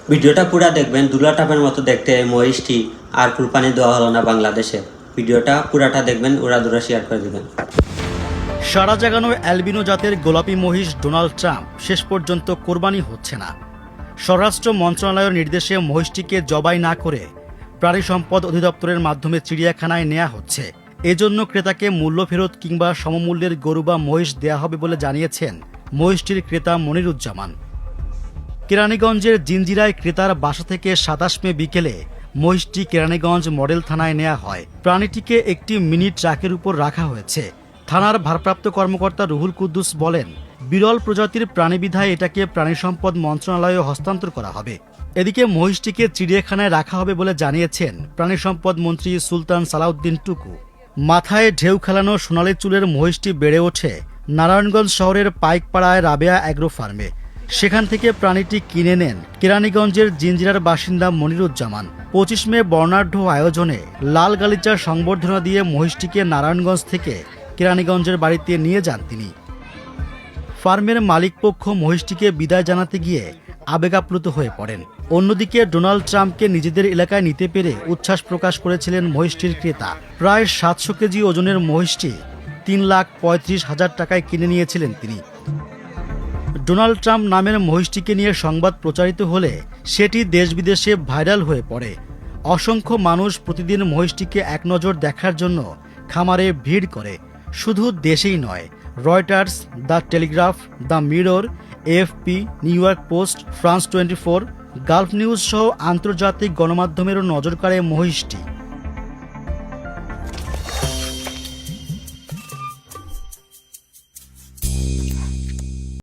ভিডিওটা পুরা দেখবেন। দুলাটাপের মতো দেখতে এই মহিষটি, আর কুরবানি দেওয়া হলো না বাংলাদেশে। ভিডিওটা পুরাটা দেখবেন, উড়াদুরা শেয়ার করে দিবেন। সারা জাগানো অ্যালবিনো জাতের গোলাপি মহিষ ডোনাল্ড ট্রাম্প শেষ পর্যন্ত কোরবানি হচ্ছে না। স্বরাষ্ট্র মন্ত্রণালয়ের নির্দেশে মহিষটিকে জবাই না করে প্রাণী সম্পদ অধিদপ্তরের মাধ্যমে চিড়িয়াখানায় নেওয়া হচ্ছে। এজন্য ক্রেতাকে মূল্য ফেরত কিংবা সমমূল্যের গরু বা মহিষ দেয়া হবে বলে জানিয়েছেন মহিষটির ক্রেতা মনিরুজ্জামান। কেরানীগঞ্জের জিঞ্জিরায় ক্রেতার বাসা থেকে ২৭ মে বিকেলে মহিষটি কেরানীগঞ্জ মডেল থানায় নেওয়া হয়। প্রাণীটিকে একটি মিনি ট্রাকের উপর রাখা হয়েছে। থানার ভারপ্রাপ্ত কর্মকর্তা রুহুল কুদ্দুস বলেন, বিরল প্রজাতির প্রাণী বিধায় এটাকে প্রাণী সম্পদ মন্ত্রণালয়ে হস্তান্তর করা হবে। এদিকে মহিষটিকে চিড়িয়াখানায় রাখা হবে বলে জানিয়েছেন প্রাণী সম্পদ মন্ত্রী সুলতান সালাউদ্দিন টুকু। মাথায় ঢেউ খেলানো সোনালী চুলের মহিষটি বেড়ে ওঠে নারায়ণগঞ্জ শহরের পাইকপাড়ায় রাবেয়া অ্যাগ্রো ফার্মে। সেখান থেকে প্রাণীটি কিনে নেন কেরানীগঞ্জের জিঞ্জিরার বাসিন্দা মনিরুজ্জামান। ২৫ মে বর্ণাঢ্য আয়োজনে লাল গালিচার সংবর্ধনা দিয়ে মহিষটিকে নারায়ণগঞ্জ থেকে কেরানীগঞ্জের বাড়িতে নিয়ে যান তিনি। ফার্মের মালিকপক্ষ মহিষটিকে বিদায় জানাতে গিয়ে আবেগাপ্লুত হয়ে পড়েন। অন্যদিকে ডোনাল্ড ট্রাম্পকে নিজেদের এলাকায় নিতে পেরে উচ্ছ্বাস প্রকাশ করেছিলেন মহিষটির ক্রেতা। প্রায় ৭০০ কেজি ওজনের মহিষটি ৩,৩৫,০০০ টাকায় কিনে নিয়েছিলেন তিনি। ডোনাল্ড ট্রাম্প নামের মহিষটিকে নিয়ে সংবাদ প্রচারিত হলে সেটি দেশ বিদেশে ভাইরাল হয়ে পড়ে। অসংখ্য মানুষ প্রতিদিন মহিষটিকে এক নজর দেখার জন্য খামারে ভিড় করে। শুধু দেশেই নয়, Reuters, the Telegraph, the mirror, AFP, new York post, France 24, Gulf news সহ আন্তর্জাতিক গণমাধ্যমেরও নজর কাড়ে মহিষটি।